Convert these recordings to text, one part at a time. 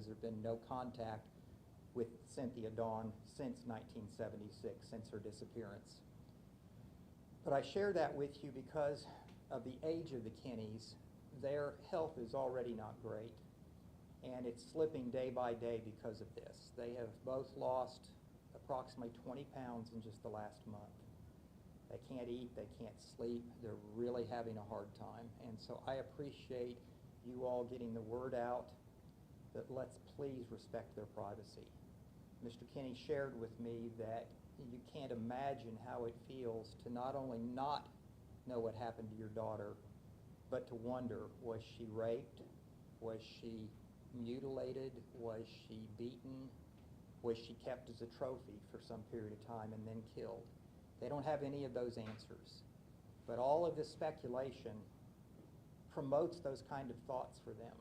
there's been no contact with Cynthia Dawn since 1976, since her disappearance. But I share that with you because of the age of the Kinneys. Their health is already not great, and it's slipping day by day because of this. They have both lost approximately 20 pounds in just the last month. They can't eat, they can't sleep, they're really having a hard time. And so I appreciate you all getting the word out that let's please respect their privacy. Mr. Kinney shared with me that you can't imagine how it feels to not only not know what happened to your daughter, but to wonder, was she raped? Was she mutilated? Was she beaten? Was she kept as a trophy for some period of time and then killed? They don't have any of those answers. But all of this speculation promotes those kind of thoughts for them,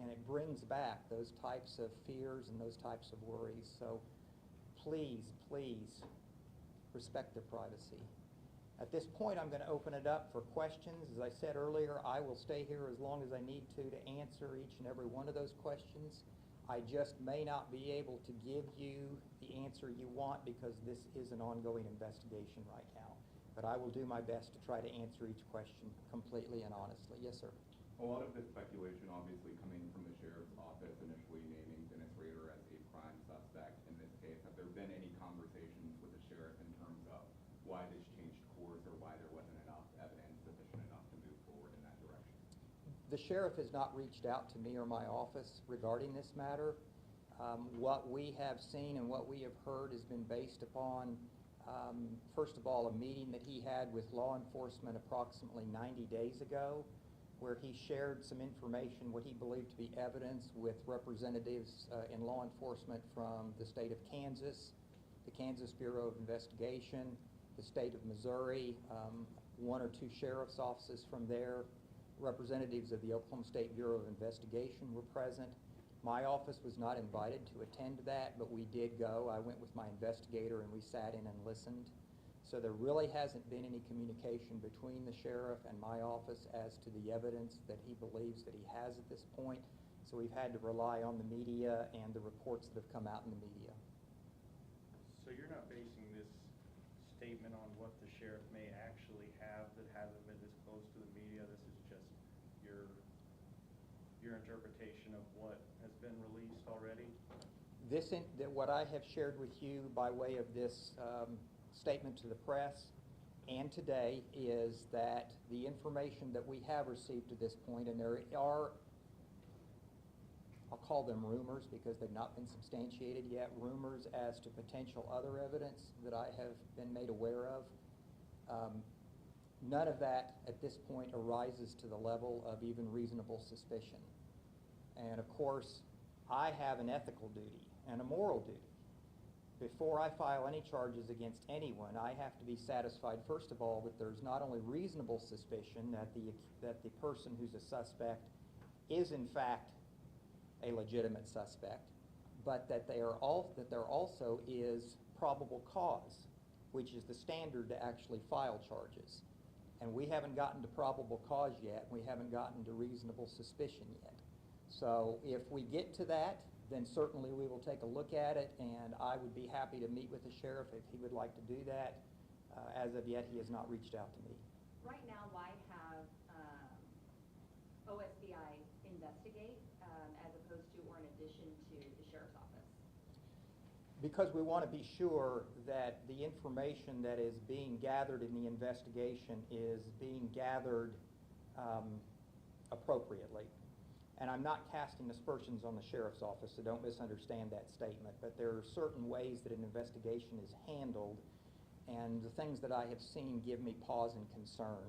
and it brings back those types of fears and those types of worries. So please, please respect their privacy. At this point, I'm going to open it up for questions. As I said earlier, I will stay here as long as I need to answer each and every one of those questions. I just may not be able to give you the answer you want because this is an ongoing investigation right now. But I will do my best to try to answer each question completely and honestly. Yes, sir. A lot of this speculation obviously coming from the sheriff's office, initially naming Dennis Rader as a prime suspect in this case. Have there been any conversations with the sheriff in terms of why this changed course or why there wasn't enough evidence sufficient enough to move forward in that direction? The sheriff has not reached out to me or my office regarding this matter. What we have seen and what we have heard has been based upon, first of all, a meeting that he had with law enforcement approximately 90 days ago, where he shared some information, what he believed to be evidence, with representatives in law enforcement from the state of Kansas, the Kansas Bureau of Investigation, the state of Missouri, one or two sheriff's offices from there. Representatives of the Oklahoma State Bureau of Investigation were present. My office was not invited to attend that, but we did go. I went with my investigator and we sat in and listened. So there really hasn't been any communication between the sheriff and my office as to the evidence that he believes that he has at this point. So we've had to rely on the media and the reports that have come out in the media. So you're not basing this statement on what the sheriff may actually have that hasn't been disclosed to the media? This is just your interpretation of what has been released already? What I have shared with you by way of this statement to the press and today is that the information that we have received to this point, and there are, I'll call them rumors because they've not been substantiated yet, rumors as to potential other evidence that I have been made aware of. None of that at this point arises to the level of even reasonable suspicion. And of course, I have an ethical duty and a moral duty. Before I file any charges against anyone, I have to be satisfied, first of all, that there's not only reasonable suspicion that the person who's a suspect is in fact a legitimate suspect, but that there also is probable cause, which is the standard to actually file charges. And we haven't gotten to probable cause yet. We haven't gotten to reasonable suspicion yet. So if we get to that, then certainly we will take a look at it, and I would be happy to meet with the sheriff if he would like to do that. As of yet, he has not reached out to me. Right now, why have OSBI investigate as opposed to or in addition to the sheriff's office? Because we want to be sure that the information that is being gathered in the investigation is being gathered appropriately. And I'm not casting aspersions on the sheriff's office, so don't misunderstand that statement, but there are certain ways that an investigation is handled, and the things that I have seen give me pause and concern.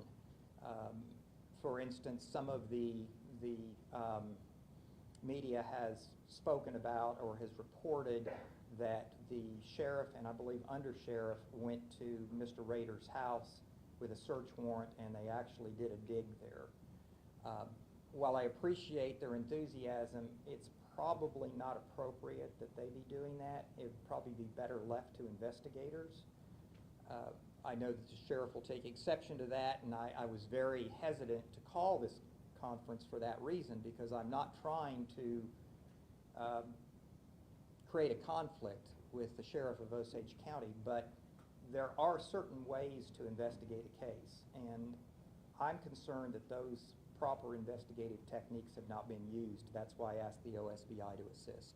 For instance, some of the media has spoken about or has reported that the sheriff and I believe undersheriff went to Mr. Rader's house with a search warrant, and they actually did a dig there. While I appreciate their enthusiasm, it's probably not appropriate that they be doing that. It would probably be better left to investigators. I know that the sheriff will take exception to that, and I was very hesitant to call this conference for that reason, because I'm not trying to create a conflict with the sheriff of Osage County, but there are certain ways to investigate a case, and I'm concerned that those proper investigative techniques have not been used. That's why I asked the OSBI to assist.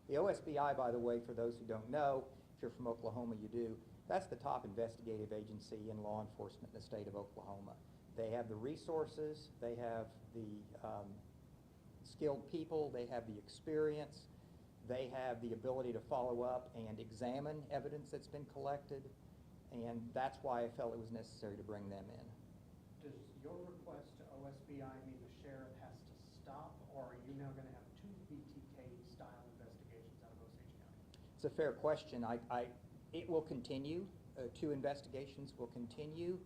The OSBI, by the way, for those who don't know, if you're from Oklahoma, you do, that's the top investigative agency in law enforcement in the state of Oklahoma. They have the resources, they have the skilled people, they have the experience, they have the ability to follow up and examine evidence that's been collected, and that's why I felt it was necessary to bring them in. Does your request to OSBI mean the sheriff has to stop, or are you now going to have 2 BTK-style investigations out of Osage County? It's a fair question. It will continue. 2 investigations will continue.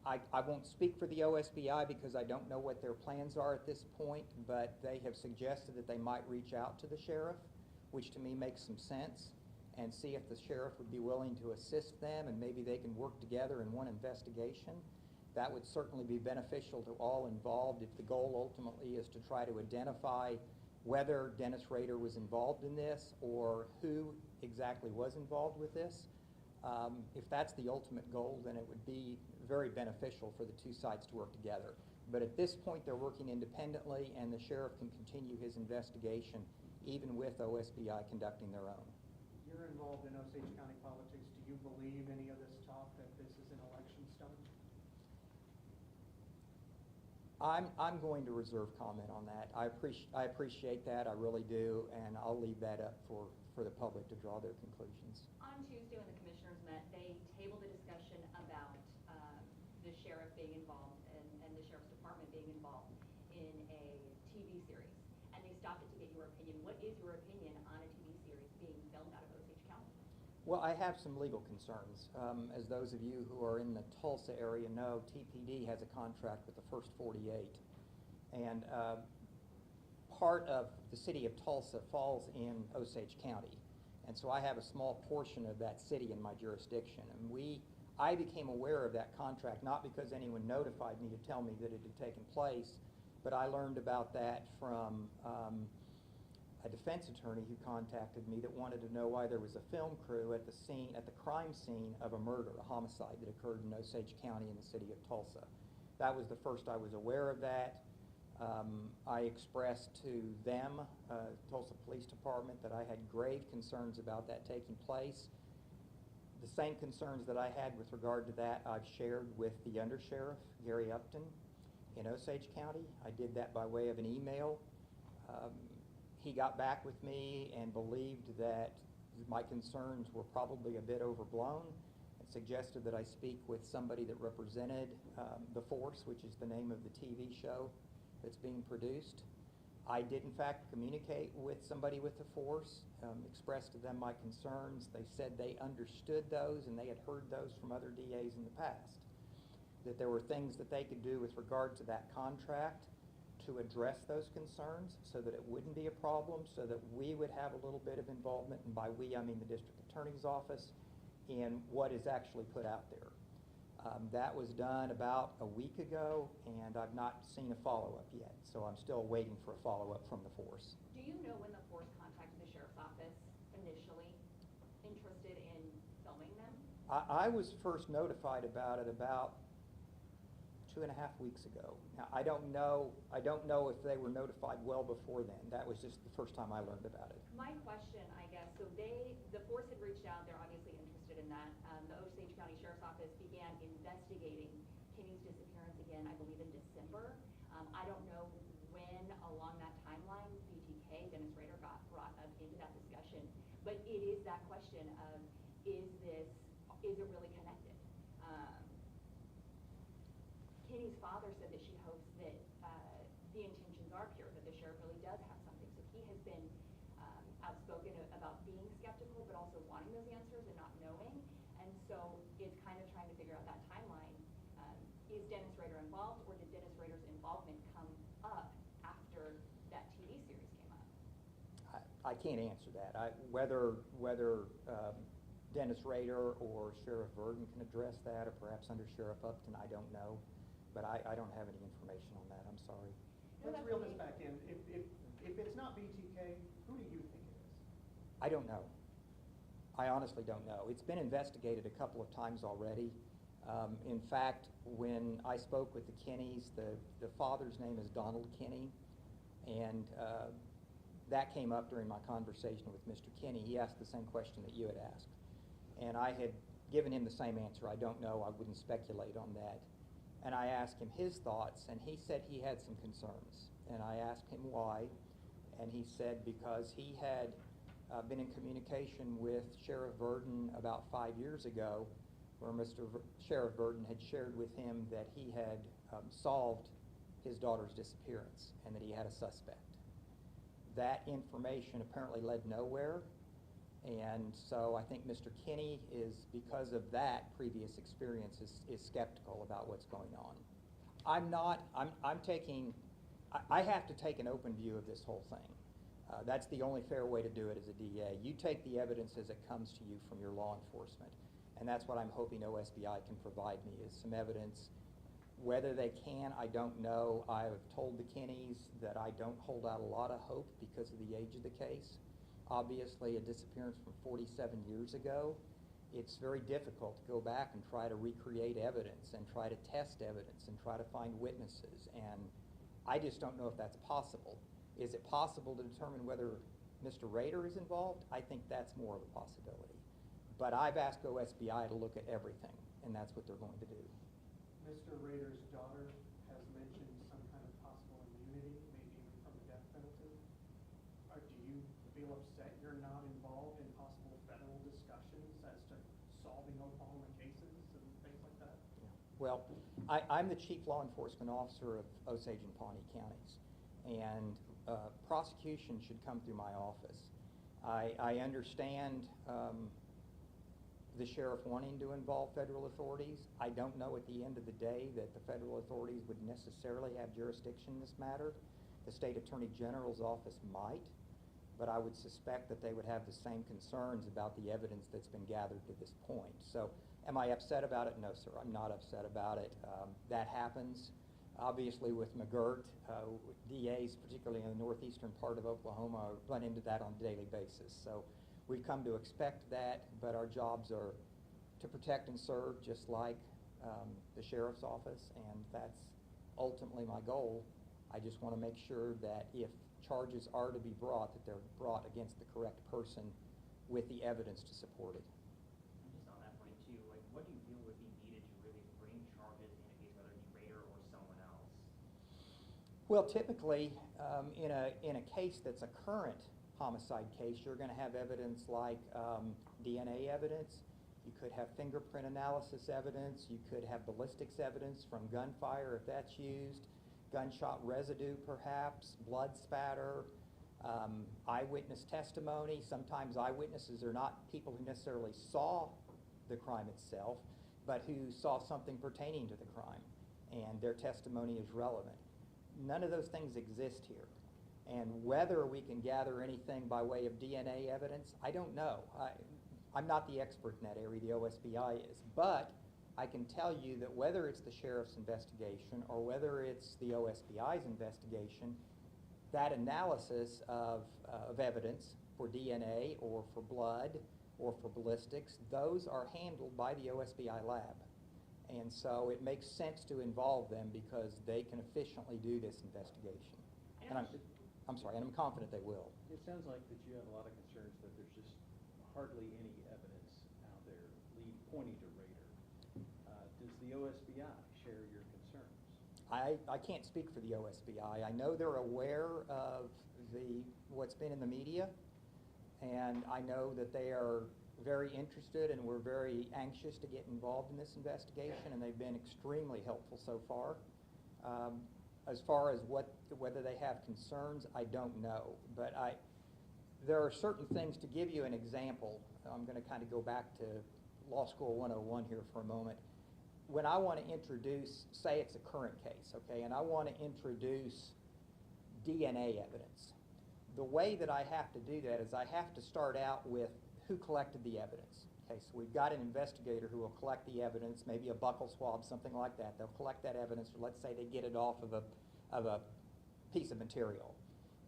I won't speak for the OSBI because I don't know what their plans are at this point, but they have suggested that they might reach out to the sheriff, which to me makes some sense, and see if the sheriff would be willing to assist them, and maybe they can work together in one investigation. That would certainly be beneficial to all involved if the goal ultimately is to try to identify whether Dennis Rader was involved in this or who exactly was involved with this. If that's the ultimate goal, then it would be very beneficial for the 2 sides to work together. But at this point, they're working independently, and the sheriff can continue his investigation even with OSBI conducting their own. You're involved in Osage County politics. Do you believe any of this talk that this is an election stunt? I'm going to reserve comment on that. I appreciate that, I really do, and I'll leave that up for the public to draw their conclusions. On Tuesday, when the commissioners met, they tabled a discussion about the sheriff being involved and the sheriff's department being involved in a TV series. And they stopped it to get your opinion. What is your opinion on a TV series being filmed out of Osage County? Well, I have some legal concerns. As those of you who are in the Tulsa area know, TPD has a contract with the First 48. And part of the city of Tulsa falls in Osage County. And so I have a small portion of that city in my jurisdiction. And I became aware of that contract not because anyone notified me to tell me that it had taken place, but I learned about that from a defense attorney who contacted me that wanted to know why there was a film crew at the crime scene of a murder, a homicide that occurred in Osage County in the city of Tulsa. That was the first I was aware of that. I expressed to them, Tulsa Police Department, that I had grave concerns about that taking place. The same concerns that I had with regard to that I've shared with the undersheriff, Gary Upton, in Osage County. I did that by way of an email. He got back with me and believed that my concerns were probably a bit overblown and suggested that I speak with somebody that represented The Force, which is the name of the TV show that's being produced. I did in fact communicate with somebody with The Force, expressed to them my concerns. They said they understood those and they had heard those from other DAs in the past, that there were things that they could do with regard to that contract to address those concerns so that it wouldn't be a problem, so that we would have a little bit of involvement, and by we I mean the district attorney's office, in what is actually put out there. That was done about a week ago, and I've not seen a follow-up yet, so I'm still waiting for a follow-up from The Force. Do you know when the Force contacted the sheriff's office initially interested in filming them? I was first notified about it about 2.5 weeks ago. Now, I don't know if they were notified well before then. That was just the first time I learned about it. My question, I guess, so the Force had reached out, they're obviously interested in that. The Osage County Sheriff's Office began investigating Kenny's disappearance again, I believe in December. I don't know when along that timeline BTK, Dennis Rader, got brought up into that discussion, but it is that question of, is it really connected? Kenny's father said that she hopes that the intentions are pure, that the sheriff really does have something. So he has been outspoken about being skeptical, but also wanting those answers and not knowing. And so it's kind of trying to figure out that timeline. Is Dennis Rader involved, or did Dennis Rader's involvement come up after that TV series came up? I can't answer that. Whether Dennis Rader or Sheriff Verdon can address that, or perhaps Under Sheriff Upton, I don't know. But I don't have any information on that. I'm sorry. Let's reel this back in. If it's not BTK, who do you think it is? I don't know. I honestly don't know. It's been investigated a couple of times already. In fact, when I spoke with the Kennys, the father's name is Donald Kenny, and that came up during my conversation with Mr. Kenny. He asked the same question that you had asked, and I had given him the same answer. I don't know. I wouldn't speculate on that. And I asked him his thoughts, and he said he had some concerns. And I asked him why, and he said because he had been in communication with Sheriff Verdon about 5 years ago, where Sheriff Verdon had shared with him that he had solved his daughter's disappearance and that he had a suspect. That information apparently led nowhere, and so I think Mr. Kenny is, because of that previous experience, is skeptical about what's going on. I have to take an open view of this whole thing. That's the only fair way to do it as a DA. You take the evidence as it comes to you from your law enforcement, and that's what I'm hoping OSBI can provide me, is some evidence. Whether they can, I don't know. I have told the Kennys that I don't hold out a lot of hope because of the age of the case. Obviously, a disappearance from 47 years ago, it's very difficult to go back and try to recreate evidence and try to test evidence and try to find witnesses, and I just don't know if that's possible. Is it possible to determine whether Mr. Rader is involved? I think that's more of a possibility. But I've asked OSBI to look at everything, and that's what they're going to do. Mr. Rader's daughter has mentioned some kind of possible immunity, maybe even from the death penalty. Or do you feel upset you're not involved in possible federal discussions as to solving Oklahoma cases and things like that? Yeah. Well, I'm the chief law enforcement officer of Osage and Pawnee counties, and prosecution should come through my office. I understand the sheriff wanting to involve federal authorities. I don't know at the end of the day that the federal authorities would necessarily have jurisdiction in this matter. The state attorney general's office might, but I would suspect that they would have the same concerns about the evidence that's been gathered to this point. So am I upset about it? No, sir, I'm not upset about it. That happens. Obviously with McGirt, DAs, particularly in the northeastern part of Oklahoma, run into that on a daily basis. So we've come to expect that, but our jobs are to protect and serve, just like the sheriff's office, and that's ultimately my goal. I just want to make sure that if charges are to be brought, that they're brought against the correct person with the evidence to support it. And just on that point too, like what do you feel would be needed to really bring charges in a case, whether it be Rader or someone else? Well, typically, in a case that's a current homicide case, you're going to have evidence like DNA evidence. You could have fingerprint analysis evidence. You could have ballistics evidence from gunfire if that's used, gunshot residue perhaps, blood spatter, eyewitness testimony. Sometimes eyewitnesses are not people who necessarily saw the crime itself, but who saw something pertaining to the crime, and their testimony is relevant. None of those things exist here. And whether we can gather anything by way of DNA evidence, I don't know. I'm not the expert in that area, the OSBI is. But I can tell you that whether it's the sheriff's investigation or whether it's the OSBI's investigation, that analysis of evidence for DNA or for blood or for ballistics, those are handled by the OSBI lab. And so it makes sense to involve them because they can efficiently do this investigation. And I'm sorry, and I'm confident they will. It sounds like that you have a lot of concerns that there's just hardly any evidence out there pointing to Rader. Does the OSBI share your concerns? I can't speak for the OSBI. I know they're aware of what's been in the media, and I know that they are very interested and we're very anxious to get involved in this investigation, and they've been extremely helpful so far. As far as whether they have concerns, I don't know. But there are certain things, to give you an example. I'm going to kind of go back to Law School 101 here for a moment. When I want to introduce, say it's a current case, okay, and I want to introduce DNA evidence, the way that I have to do that is I have to start out with who collected the evidence. Okay, so we've got an investigator who will collect the evidence, maybe a buccal swab, something like that. They'll collect that evidence, or let's say they get it off of a piece of material.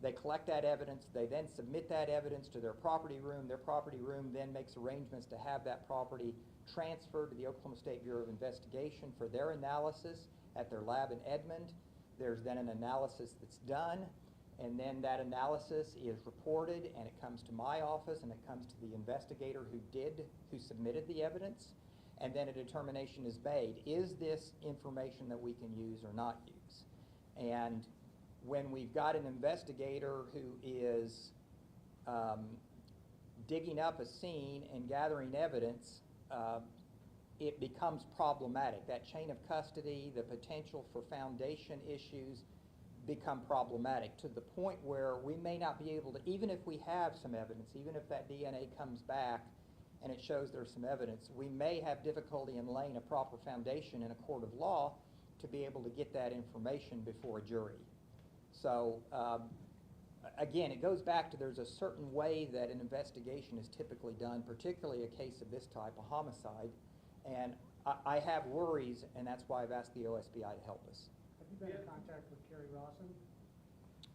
They collect that evidence. They then submit that evidence to their property room. Their property room then makes arrangements to have that property transferred to the Oklahoma State Bureau of Investigation for their analysis at their lab in Edmond. There's then an analysis that's done, and then that analysis is reported, and it comes to my office, and it comes to the investigator who submitted the evidence, and then a determination is made. Is this information that we can use or not use? And when we've got an investigator who is digging up a scene and gathering evidence, it becomes problematic. That chain of custody, the potential for foundation issues become problematic to the point where we may not be able to, even if we have some evidence, even if that DNA comes back and it shows there's some evidence, we may have difficulty in laying a proper foundation in a court of law to be able to get that information before a jury. So again, it goes back to there's a certain way that an investigation is typically done, particularly a case of this type, a homicide, and I have worries, and that's why I've asked the OSBI to help us. Have you been in contact with Carrie Rawson,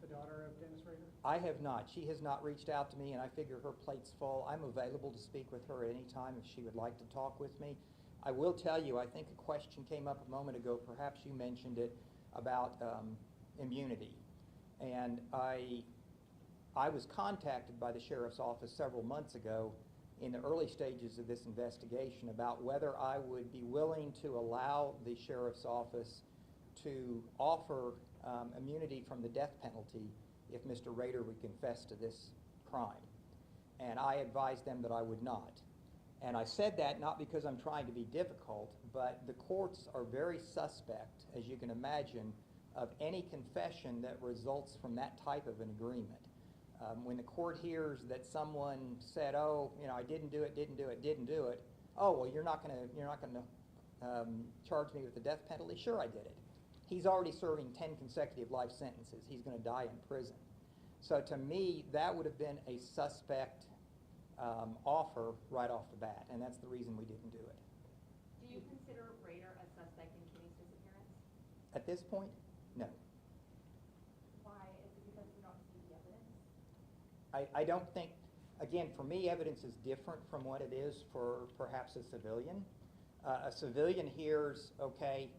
the daughter of Dennis Rader? I have not. She has not reached out to me, and I figure her plate's full. I'm available to speak with her at any time if she would like to talk with me. I will tell you, I think a question came up a moment ago, perhaps you mentioned it, about immunity. And I was contacted by the sheriff's office several months ago in the early stages of this investigation about whether I would be willing to allow the sheriff's office to offer immunity from the death penalty if Mr. Rader would confess to this crime. And I advised them that I would not. And I said that not because I'm trying to be difficult, but the courts are very suspect, as you can imagine, of any confession that results from that type of an agreement. When the court hears that someone said, "Oh, you know, I didn't do it, didn't do it," oh, well, you're not going to charge me with the death penalty? Sure, I did it. He's already serving 10 consecutive life sentences. He's going to die in prison. So to me, that would have been a suspect offer right off the bat, and that's the reason we didn't do it. Do you consider Rader a suspect in Kenny's disappearance? At this point, no. Why? Is it because you don't see the evidence? I don't think, again, for me, evidence is different from what it is for perhaps a civilian. A civilian hears, okay,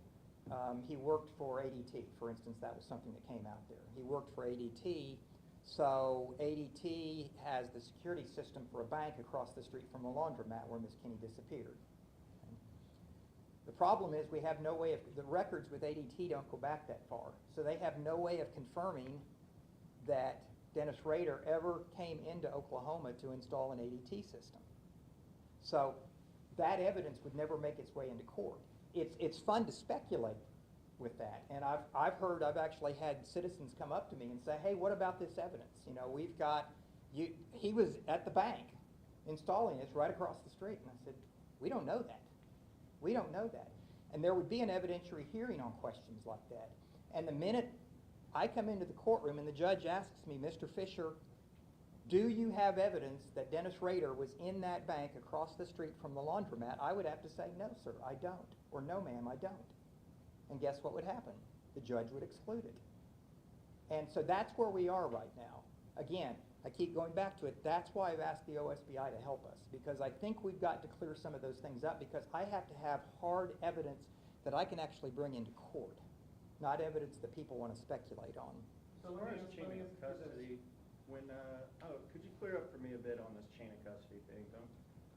he worked for ADT. For instance, that was something that came out there. He worked for ADT, so ADT has the security system for a bank across the street from a laundromat where Miss Kenny disappeared. Okay. The problem is we have no way of, the records with ADT don't go back that far, so they have no way of confirming that Dennis Rader ever came into Oklahoma to install an ADT system. So that evidence would never make its way into court. It's fun to speculate with that, and I've actually had citizens come up to me and say, "Hey, what about this evidence? You know, we've got he was at the bank installing this right across the street." And I said, "We don't know that. We don't know that." And there would be an evidentiary hearing on questions like that. And the minute I come into the courtroom and the judge asks me, "Mr. Fisher, do you have evidence that Dennis Rader was in that bank across the street from the laundromat?" I would have to say, "No, sir, I don't," or "No, ma'am, I don't." And guess what would happen? The judge would exclude it. And so that's where we are right now. Again, I keep going back to it. That's why I've asked the OSBI to help us, because I think we've got to clear some of those things up, because I have to have hard evidence that I can actually bring into court, not evidence that people want to speculate on. So as far as chain of custody, when, could you clear up for me a bit on this chain of custody thing?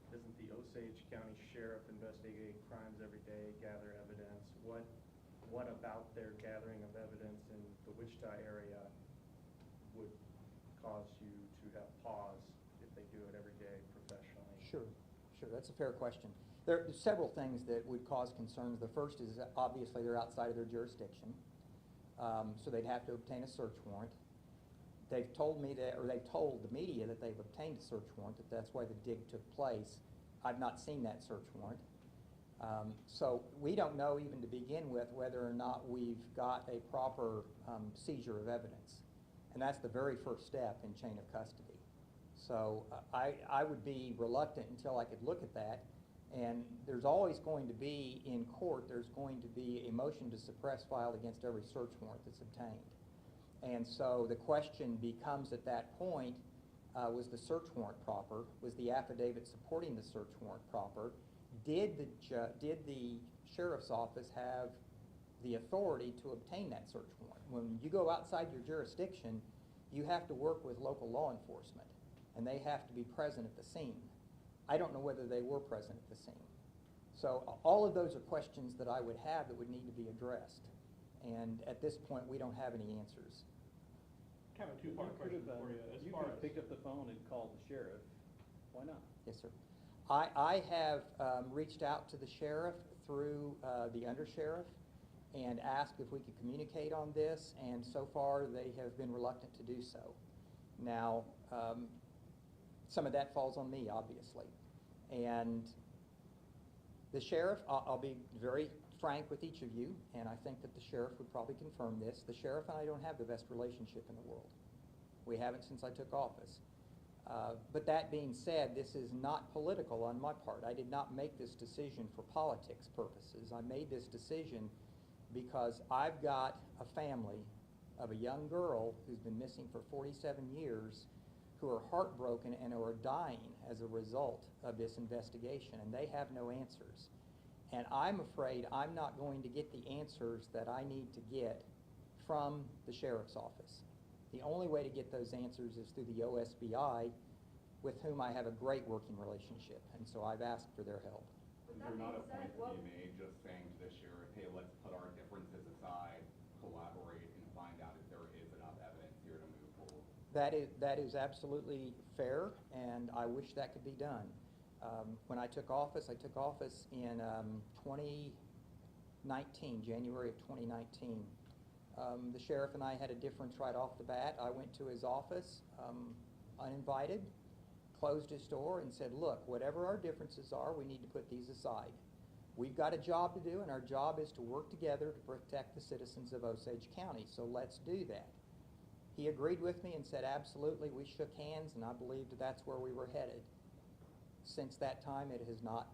Doesn't the Osage County Sheriff investigate crimes every day, gather evidence? What about their gathering of evidence in the Wichita area would cause you to have pause if they do it every day professionally? Sure, that's a fair question. There are several things that would cause concerns. The first is that obviously they're outside of their jurisdiction, so they'd have to obtain a search warrant. They've told me that, or they've told the media that they've obtained a search warrant, that that's why the dig took place. I've not seen that search warrant. So we don't know even to begin with whether or not we've got a proper seizure of evidence. And that's the very first step in chain of custody. So I would be reluctant until I could look at that. And there's always going to be, in court, there's going to be a motion to suppress filed against every search warrant that's obtained. And so the question becomes at that point, was the search warrant proper? Was the affidavit supporting the search warrant proper? Did the sheriff's office have the authority to obtain that search warrant? When you go outside your jurisdiction, you have to work with local law enforcement, and they have to be present at the scene. I don't know whether they were present at the scene. So all of those are questions that I would have that would need to be addressed. And at this point, we don't have any answers. Kind of a two-part question for you. As You far could as have picked up the phone and called the sheriff. Why not? Yes, sir. I have reached out to the sheriff through the undersheriff and asked if we could communicate on this, and so far they have been reluctant to do so. Now, some of that falls on me, obviously. And the sheriff, I'll be very frank with each of you, and I think that the sheriff would probably confirm this. The sheriff and I don't have the best relationship in the world. We haven't since I took office. But that being said, this is not political on my part. I did not make this decision for politics purposes. I made this decision because I've got a family of a young girl who's been missing for 47 years who are heartbroken and who are dying as a result of this investigation, and they have no answers. And I'm afraid I'm not going to get the answers that I need to get from the sheriff's office. The only way to get those answers is through the OSBI, with whom I have a great working relationship, and so I've asked for their help. Is there not a point to be made just saying to the sheriff, hey, let's put our differences aside, collaborate, and find out if there is enough evidence here to move forward? That is absolutely fair, and I wish that could be done. When I took office in 2019, January of 2019. The sheriff and I had a difference right off the bat. I went to his office uninvited, closed his door, and said, look, whatever our differences are, we need to put these aside. We've got a job to do, and our job is to work together to protect the citizens of Osage County, so let's do that. He agreed with me and said, absolutely. We shook hands, and I believed that's where we were headed. Since that time, that has not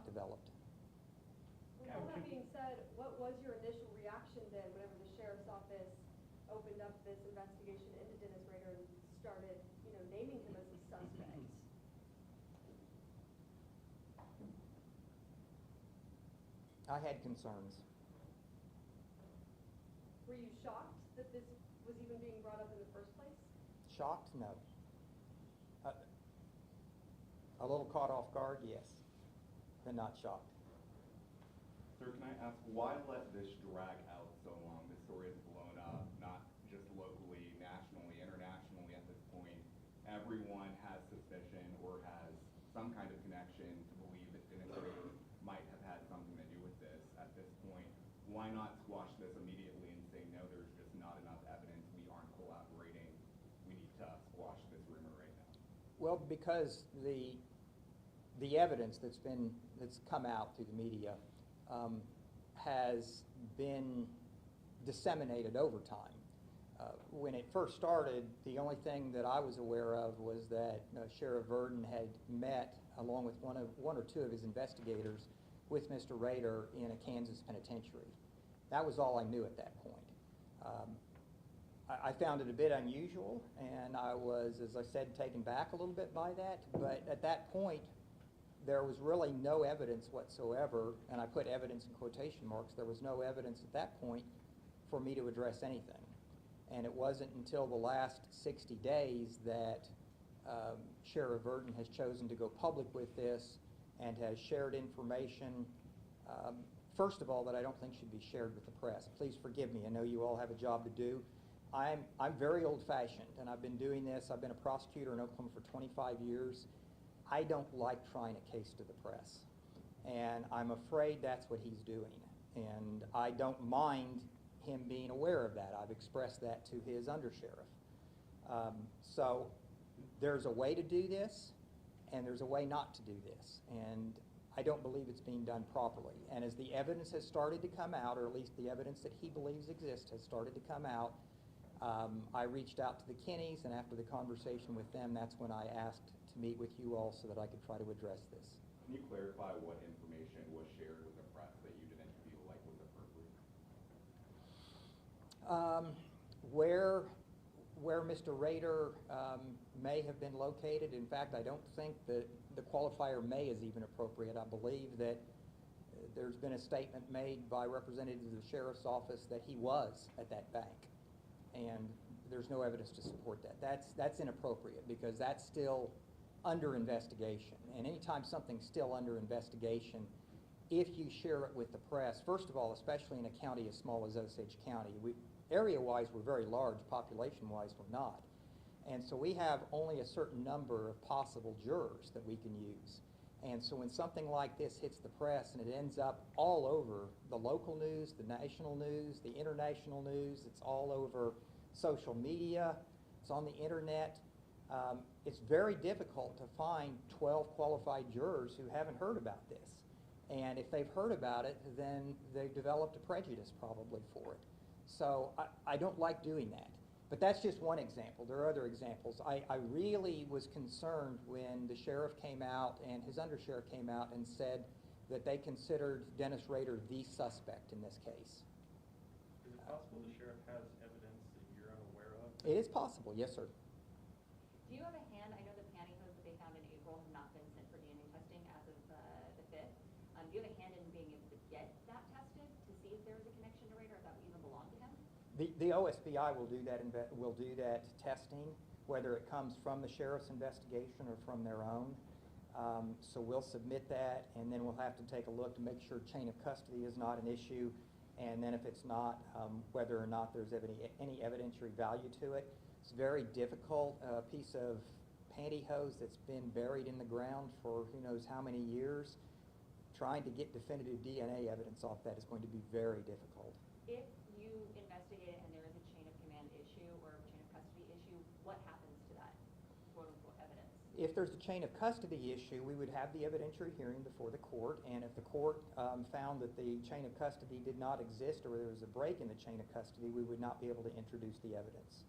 developed. With all that being said, what was your initial reaction then whenever the sheriff's office opened up this investigation into Dennis Rader and started, naming him as a suspect? I had concerns. Were you shocked that this was even being brought up in the first place? Shocked? No. A little caught off guard, yes, but not shocked. Sir, can I ask, why let this drag out so long? This story has blown up, not just locally, nationally, internationally at this point. Everyone has suspicion or has some kind of connection to believe that Dennis Rader might have had something to do with this at this point. Why not squash this immediately and say, no, there's just not enough evidence, we aren't collaborating, we need to squash this rumor right now? Well, because the evidence that's come out through the media has been disseminated over time. When it first started, the only thing that I was aware of was that Sheriff Verdon had met, along with one or two of his investigators, with Mr. Rader in a Kansas penitentiary. That was all I knew at that point. I found it a bit unusual, and I was, as I said, taken back a little bit by that. But at that point, there was really no evidence whatsoever, and I put evidence in quotation marks. There was no evidence at that point for me to address anything. And it wasn't until the last 60 days that Sheriff Verdon has chosen to go public with this and has shared information, first of all, that I don't think should be shared with the press. Please forgive me. I know you all have a job to do. I'm very old-fashioned, and I've been doing this. I've been a prosecutor in Oklahoma for 25 years. I don't like trying a case to the press, and I'm afraid that's what he's doing. And I don't mind him being aware of that. I've expressed that to his undersheriff. So there's a way to do this, and there's a way not to do this. And I don't believe it's being done properly. And as the evidence has started to come out, or at least the evidence that he believes exists has started to come out, I reached out to the Kennys, and after the conversation with them, that's when I asked to meet with you all so that I could try to address this. Can you clarify what information was shared with the press that you didn't feel like was appropriate? where Mr. Rader may have been located, in fact, I don't think that the qualifier may is even appropriate. I believe that there's been a statement made by representatives of the sheriff's office that he was at that bank, and there's no evidence to support that. That's inappropriate because that's still under investigation. And anytime something's still under investigation, if you share it with the press, first of all, especially in a county as small as Osage County, area-wise we're very large, population-wise we're not. And so we have only a certain number of possible jurors that we can use. And so when something like this hits the press and it ends up all over the local news, the national news, the international news, it's all over social media, it's on the internet, it's very difficult to find 12 qualified jurors who haven't heard about this. And if they've heard about it, then they've developed a prejudice probably for it. So I don't like doing that. But that's just one example. There are other examples. I really was concerned when the sheriff came out and his undersheriff came out and said that they considered Dennis Rader the suspect in this case. Is it possible the sheriff has evidence that you're unaware of? It is possible, yes, sir. Do you have a hand, I know the pantyhose that they found in April have not been sent for DNA testing as of the 5th. Do you have a hand in being able to get that tested to see if there's a connection to Rader, if that even belonged to him? The OSBI will do that testing, whether it comes from the sheriff's investigation or from their own. So we'll submit that, and then we'll have to take a look to make sure chain of custody is not an issue, and then if it's not, whether or not there's any evidentiary value to it. It's very difficult. A piece of pantyhose that's been buried in the ground for who knows how many years. Trying to get definitive DNA evidence off that is going to be very difficult. If you investigate it and there is a chain of command issue or a chain of custody issue, what happens to that quote-unquote evidence? If there's a chain of custody issue, we would have the evidentiary hearing before the court, and if the court found that the chain of custody did not exist or there was a break in the chain of custody, we would not be able to introduce the evidence.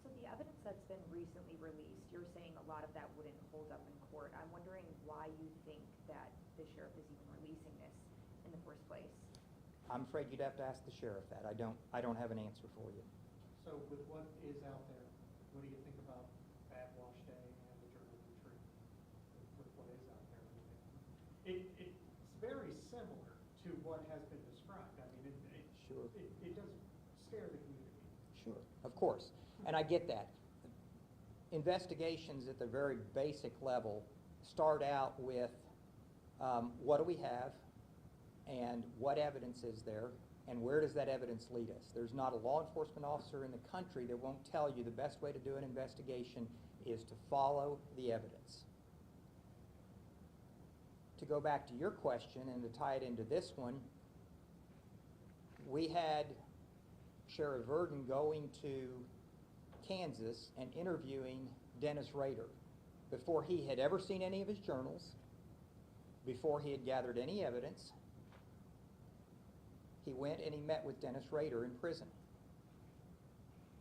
So the evidence that's been recently released, you're saying a lot of that wouldn't hold up in court. I'm wondering why you think that the sheriff is even releasing this in the first place. I'm afraid you'd have to ask the sheriff that. I don't have an answer for you. So with what is out there, what do you think about Bad Wash Day and the journal entry? With what is out there? It's very similar to what has been described. I mean, Sure. It does scare the community. Sure, of course, and I get that. Investigations at the very basic level start out with what do we have and what evidence is there and where does that evidence lead us. There's not a law enforcement officer in the country that won't tell you the best way to do an investigation is to follow the evidence. To go back to your question and to tie it into this one, we had Sheriff Verdon going to Kansas and interviewing Dennis Rader before he had ever seen any of his journals, before he had gathered any evidence. He went and he met with Dennis Rader in prison.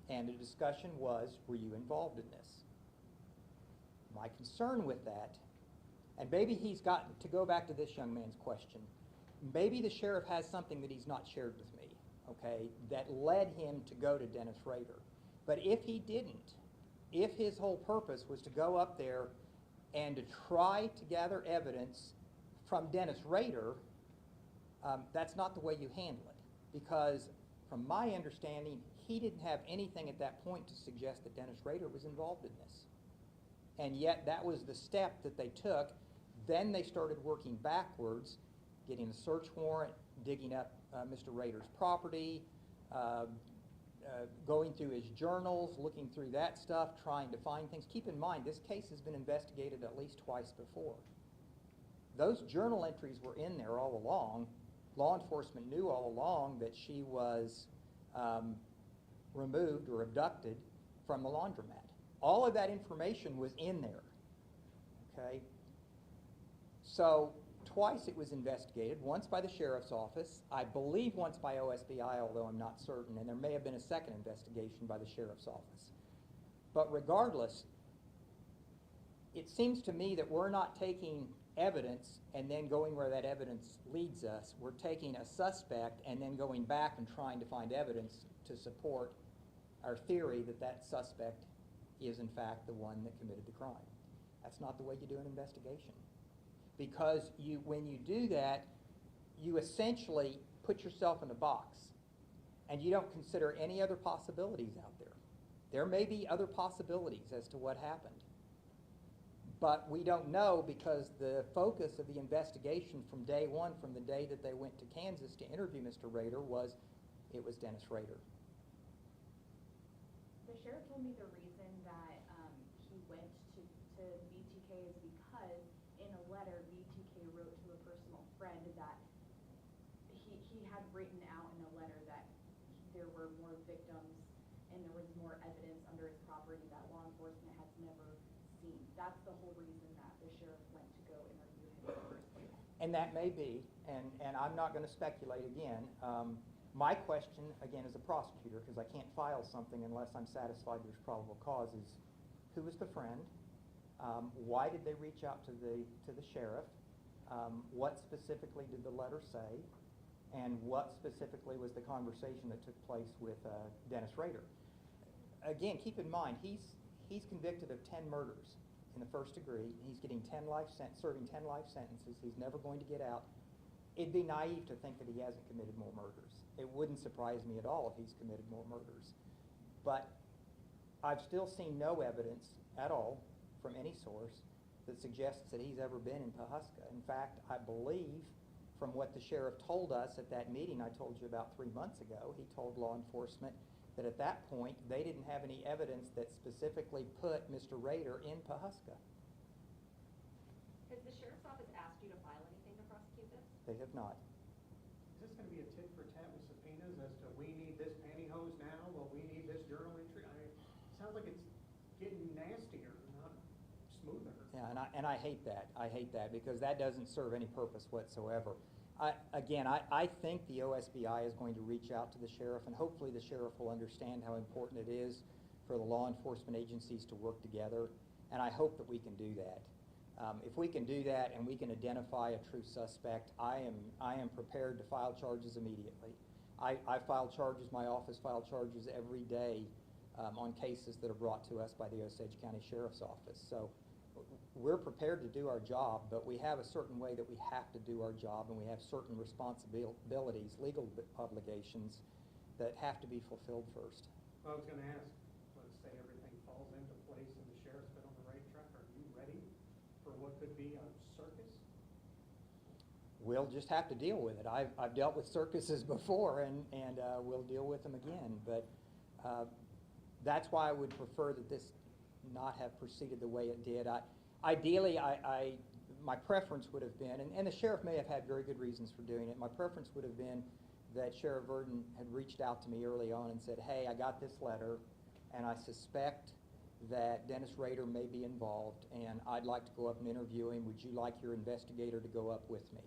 And the discussion was, were you involved in this? My concern with that, and maybe he's gotten, to go back to this young man's question, maybe the sheriff has something that he's not shared with me, okay, that led him to go to Dennis Rader. But if he didn't, if his whole purpose was to go up there and to try to gather evidence from Dennis Rader, that's not the way you handle it. Because from my understanding, he didn't have anything at that point to suggest that Dennis Rader was involved in this. And yet that was the step that they took. Then they started working backwards, getting a search warrant, digging up Mr. Rader's property, going through his journals, looking through that stuff, trying to find things. Keep in mind, this case has been investigated at least twice before. Those journal entries were in there all along. Law enforcement knew all along that she was removed or abducted from the laundromat. All of that information was in there, okay? So twice it was investigated, once by the sheriff's office, I believe once by OSBI, although I'm not certain, and there may have been a second investigation by the sheriff's office. But regardless, it seems to me that we're not taking evidence and then going where that evidence leads us. We're taking a suspect and then going back and trying to find evidence to support our theory that that suspect is in fact the one that committed the crime. That's not the way you do an investigation. Because when you do that, you essentially put yourself in a box and you don't consider any other possibilities out there. There may be other possibilities as to what happened. But we don't know because the focus of the investigation from day one, from the day that they went to Kansas to interview Mr. Rader, it was Dennis Rader. The sheriff told me the reason that he went to BTK is because in a letter BTK wrote to a personal friend that he had written out in a letter that there were more victims and there was more evidence under his property that law enforcement has never seen. That's the whole reason that the sheriff went to go interview him in the first place. And that may be, and I'm not going to speculate again. My question, again, as a prosecutor, because I can't file something unless I'm satisfied there's probable cause, is who was the friend? Why did they reach out to the sheriff? What specifically did the letter say? And what specifically was the conversation that took place with Dennis Rader? Again, keep in mind, he's convicted of 10 murders in the first degree. He's getting serving 10 life sentences. He's never going to get out. It'd be naive to think that he hasn't committed more murders. It wouldn't surprise me at all if he's committed more murders. But I've still seen no evidence at all from any source that suggests that he's ever been in Pawhuska. In fact, I believe from what the sheriff told us at that meeting I told you about 3 months ago, he told law enforcement that at that point they didn't have any evidence that specifically put Mr. Rader in Pawhuska. Has the sheriff's office asked you to file anything to prosecute this? They have not. Is this gonna be a tit for tat with subpoenas as to we need this pantyhose now, well, we need this journal entry? It sounds like it's getting nastier, not smoother. Yeah, and I hate that. I hate that because that doesn't serve any purpose whatsoever. I think the OSBI is going to reach out to the sheriff, and hopefully the sheriff will understand how important it is for the law enforcement agencies to work together, and I hope that we can do that. If we can do that and we can identify a true suspect, I am prepared to file charges immediately. I file charges, my office file charges every day on cases that are brought to us by the Osage County Sheriff's Office. So we're prepared to do our job, but we have a certain way that we have to do our job, and we have certain responsibilities, legal obligations that have to be fulfilled first. Well, I was gonna ask, let's say everything falls into place and the sheriff's been on the right track, are you ready for what could be a circus? We'll just have to deal with it. I've dealt with circuses before, and we'll deal with them again. But that's why I would prefer that this not have proceeded the way it did. Ideally, my preference would have been, and the sheriff may have had very good reasons for doing it, my preference would have been that Sheriff Verdon had reached out to me early on and said, hey, I got this letter, and I suspect that Dennis Rader may be involved, and I'd like to go up and interview him. Would you like your investigator to go up with me?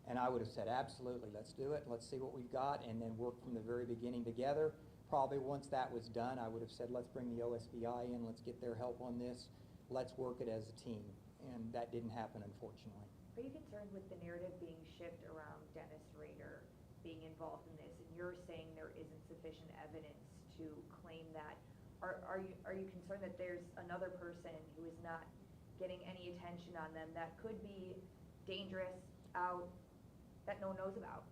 And I would have said, absolutely, let's do it. Let's see what we've got, and then work from the very beginning together. Probably once that was done, I would have said, let's bring the OSBI in, let's get their help on this, let's work it as a team. And that didn't happen, unfortunately. Are you concerned with the narrative being shifted around Dennis Rader being involved in this, and you're saying there isn't sufficient evidence to claim that? Are you concerned that there's another person who is not getting any attention on them that could be dangerous out that no one knows about?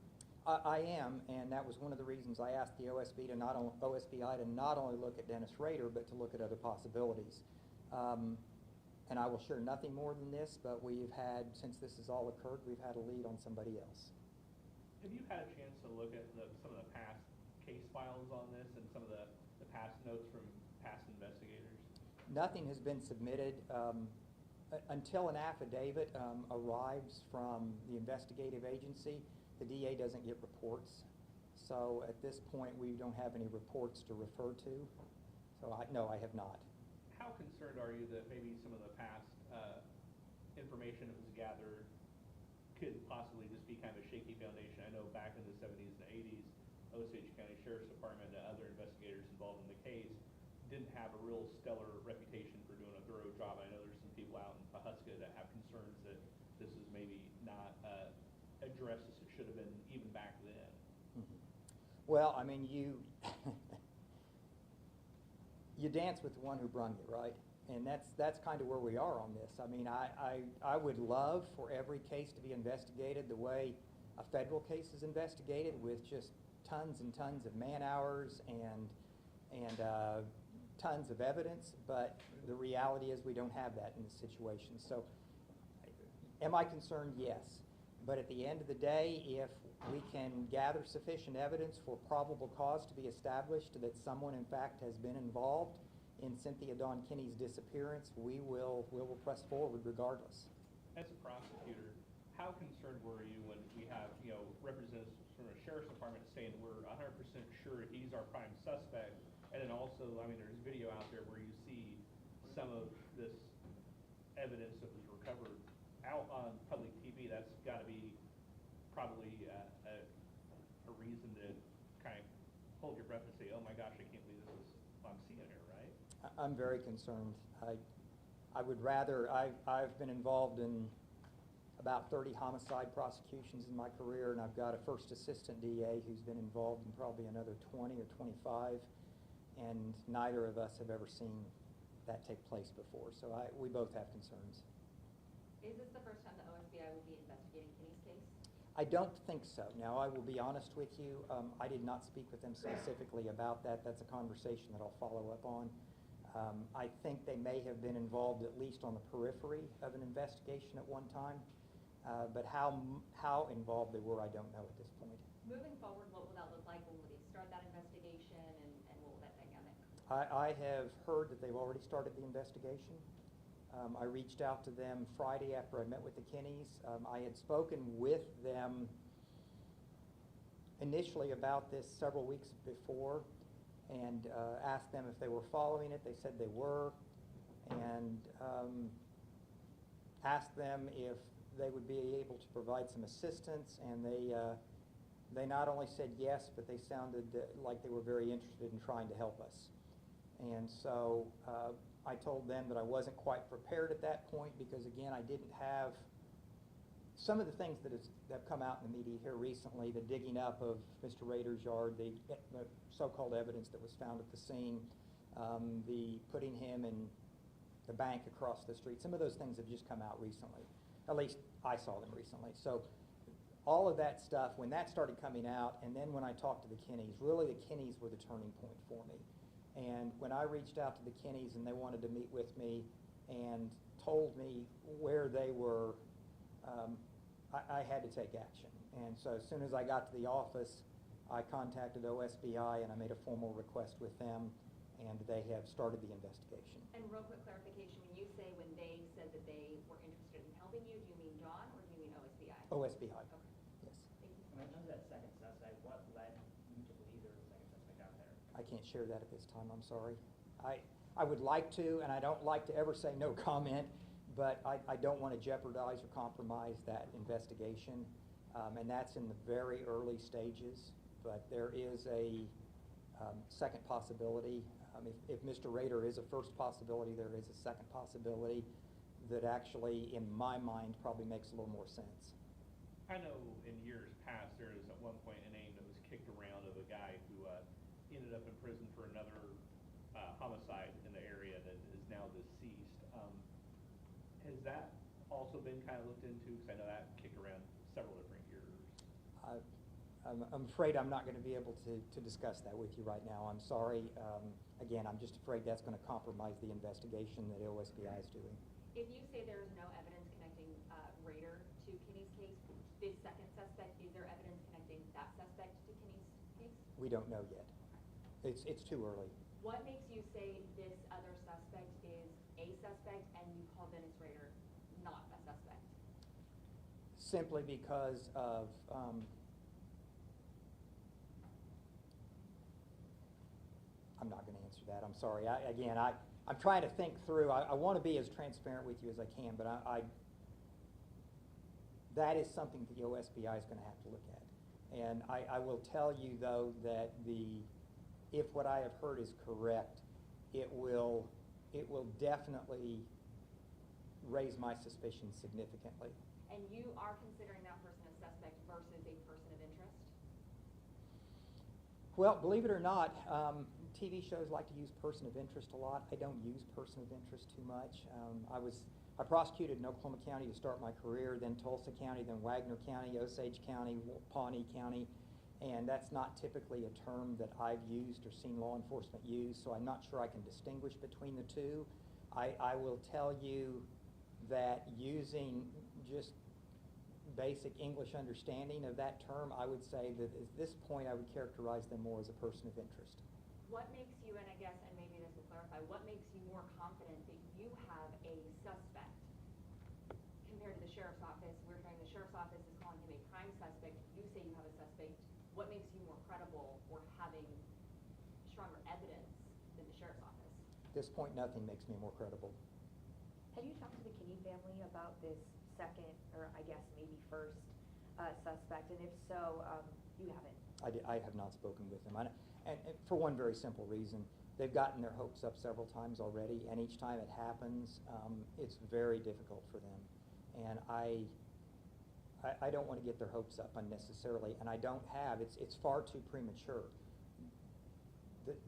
I am, and that was one of the reasons I asked the OSBI to not only look at Dennis Rader, but to look at other possibilities. And I will share nothing more than this, but we've had, since this has all occurred, we've had a lead on somebody else. Have you had a chance to look at some of the past case files on this and some of the past notes from past investigators? Nothing has been submitted until an affidavit arrives from the investigative agency. The DA doesn't get reports. So at this point, we don't have any reports to refer to. So no, I have not. How concerned are you that maybe some of the past information that was gathered could possibly just be kind of a shaky foundation? I know back in the 70s and 80s, Osage County Sheriff's Department and other investigators involved in the case didn't have a real stellar reputation for doing a thorough job. I know there's some people out in Pawhuska that have concerns that this is maybe not addressed as it should have been even back then. Mm-hmm. Well, I mean, you dance with the one who brung you, right? And that's kind of where we are on this. I mean, I would love for every case to be investigated the way a federal case is investigated, with just tons and tons of man hours and tons of evidence, but the reality is we don't have that in this situation. So am I concerned? Yes. But at the end of the day, if we can gather sufficient evidence for probable cause to be established that someone in fact has been involved in Cynthia Dawn Kinney's disappearance, we will press forward regardless. As a prosecutor, how concerned were you when we have, representatives from a sheriff's department saying we're 100% sure he's our prime suspect, and then also, I mean, there's video out there where you see some of this evidence that was recovered out on public TV. That's got to be probably a reason to kind of hold your breath and say, oh my gosh, I can't believe this is what I'm seeing here, right? I'm very concerned. I would rather, I've been involved in about 30 homicide prosecutions in my career, and I've got a first assistant DA who's been involved in probably another 20 or 25, and neither of us have ever seen that take place before. So we both have concerns. Is this the first time the OSBI will be investigating Kinney's case? I don't think so. Now, I will be honest with you. I did not speak with them specifically about that. That's a conversation that I'll follow up on. I think they may have been involved at least on the periphery of an investigation at one time. But how involved they were, I don't know at this point. Moving forward, what will that look like? When will they start that investigation, and what will that dynamic? I have heard that they've already started the investigation. I reached out to them Friday after I met with the Kinneys. I had spoken with them initially about this several weeks before and asked them if they were following it. They said they were, and asked them if they would be able to provide some assistance, and they not only said yes, but they sounded like they were very interested in trying to help us. And so I told them that I wasn't quite prepared at that point because, again, I didn't have some of the things that have come out in the media here recently, the digging up of Mr. Rader's yard, the so-called evidence that was found at the scene, the putting him in the bank across the street. Some of those things have just come out recently. At least I saw them recently. So all of that stuff, when that started coming out, and then when I talked to the Kinneys, really the Kinneys were the turning point for me. And when I reached out to the Kinneys and they wanted to meet with me and told me where they were, I had to take action. And so as soon as I got to the office, I contacted OSBI and I made a formal request with them, and they have started the investigation. And real quick clarification, when you say when they said that they were interested in helping you, do you mean John or do you mean OSBI? OSBI. Okay. Yes. Thank you. When it comes to that second suspect, what led you to believe there was a second suspect out there? I can't share that at this time, I'm sorry. I would like to, and I don't like to ever say no comment, but I don't want to jeopardize or compromise that investigation. And that's in the very early stages, but there is a second possibility. If Mr. Rader is a first possibility, there is a second possibility that actually, in my mind, probably makes a little more sense. I know in years past, there was at one point a name that was kicked around of a guy who ended up in prison for another homicide in the area that is now deceased. Has that also been kind of looked into? Because I know that kicked around several different years. I'm afraid I'm not going to be able to discuss that with you right now. I'm sorry. Again, I'm just afraid that's going to compromise the investigation that OSBI is doing. If you say there is no evidence connecting Rader to Kinney's case, this second suspect, is there evidence connecting that suspect to Kinney's case? We don't know yet. It's too early. What makes you say this other suspect is a suspect and you call Dennis Rader not a suspect? Simply because of I'm not going to answer that. I'm sorry. I'm trying to think through. I want to be as transparent with you as I can, but that is something the OSBI is going to have to look at. And I will tell you, though, that if what I have heard is correct, it will definitely raise my suspicions significantly. And you are considering that person a suspect versus a person of interest? Well, believe it or not, TV shows like to use person of interest a lot. I don't use person of interest too much. I prosecuted in Oklahoma County to start my career, then Tulsa County, then Wagner County, Osage County, Pawnee County, and that's not typically a term that I've used or seen law enforcement use, so I'm not sure I can distinguish between the two. I will tell you that using just basic English understanding of that term, I would say that at this point I would characterize them more as a person of interest. What makes you, and I guess, and maybe this will clarify, what makes you more confident that you have a suspect compared to the sheriff's office? We're hearing the sheriff's office is calling him a prime suspect. You say you have a suspect. What makes you more credible or having stronger evidence than the sheriff's office? At this point, nothing makes me more credible. Have you talked to the Kinney family about this second, or I guess maybe first, suspect? And if so, you haven't? I have not spoken with them. And for one very simple reason. They've gotten their hopes up several times already, and each time it happens, it's very difficult for them. And I don't want to get their hopes up unnecessarily, and I don't have. It's far too premature.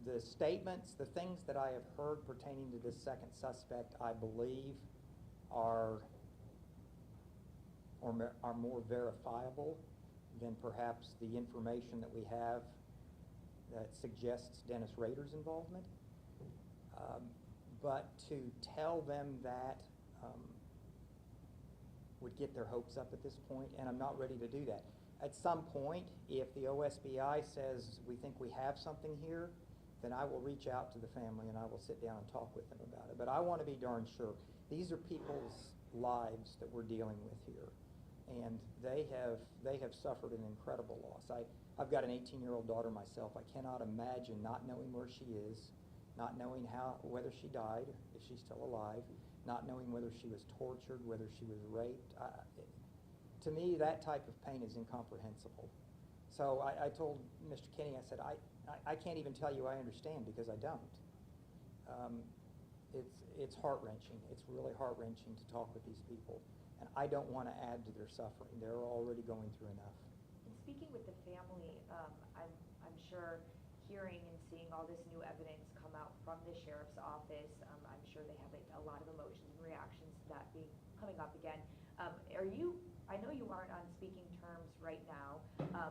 The statements, the things that I have heard pertaining to this second suspect, I believe are more verifiable than perhaps the information that we have that suggests Dennis Rader's involvement. But to tell them that would get their hopes up at this point, and I'm not ready to do that. At some point, if the OSBI says we think we have something here, then I will reach out to the family and I will sit down and talk with them about it. But I want to be darn sure. These are people's lives that we're dealing with here, and they have suffered an incredible loss. I've got an 18-year-old daughter myself. I cannot imagine not knowing where she is, not knowing whether she died, if she's still alive, not knowing whether she was tortured, whether she was raped. To me, that type of pain is incomprehensible. So I told Mr. Kinney, I said, I can't even tell you I understand, because I don't. It's heart-wrenching. It's really heart-wrenching to talk with these people. And I don't want to add to their suffering. They're already going through enough. In speaking with the family, I'm sure hearing and seeing all this new evidence come out from the sheriff's office, I'm sure they have a lot of emotions and reactions to that coming up again. I know you aren't on speaking terms right now,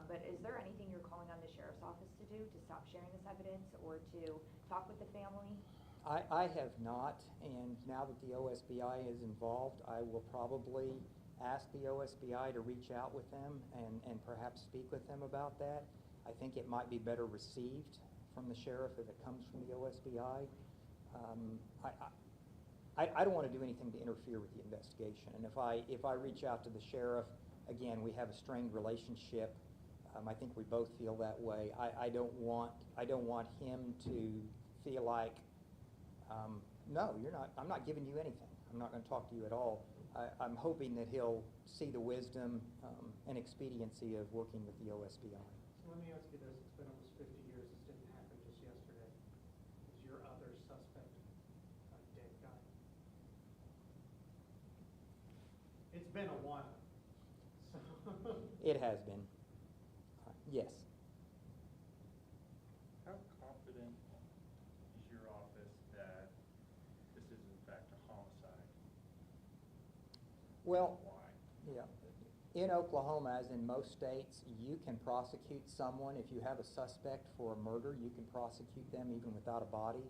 but is there anything you're calling on the sheriff's office to do to stop sharing this evidence or to talk with the family? I have not, and now that the OSBI is involved, I will probably ask the OSBI to reach out with them and perhaps speak with them about that. I think it might be better received from the sheriff if it comes from the OSBI. I don't want to do anything to interfere with the investigation, and if I reach out to the sheriff, again, we have a strained relationship. I think we both feel that way. I don't want him to feel like, no, I'm not giving you anything. I'm not going to talk to you at all. I'm hoping that he'll see the wisdom and expediency of working with the OSBI. So let me ask you this, it's been almost 50 years, this didn't happen just yesterday. Is your other suspect a dead guy? It's been a while, so. It has been. Yes. How confident is your office that this is in fact a homicide? Well, Why? yeah. In Oklahoma, as in most states, you can prosecute someone. If you have a suspect for a murder, you can prosecute them even without a body.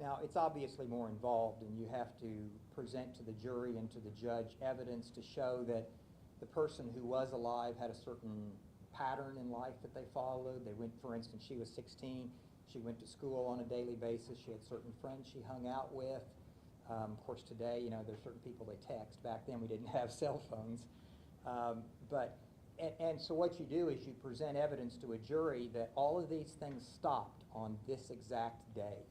Now, it's obviously more involved, and you have to present to the jury and to the judge evidence to show that the person who was alive had a certain pattern in life that they followed. They went, for instance, she was 16. She went to school on a daily basis. She had certain friends she hung out with. Of course, today, there's certain people they text. Back then, we didn't have cell phones. And so what you do is you present evidence to a jury that all of these things stopped on this exact day.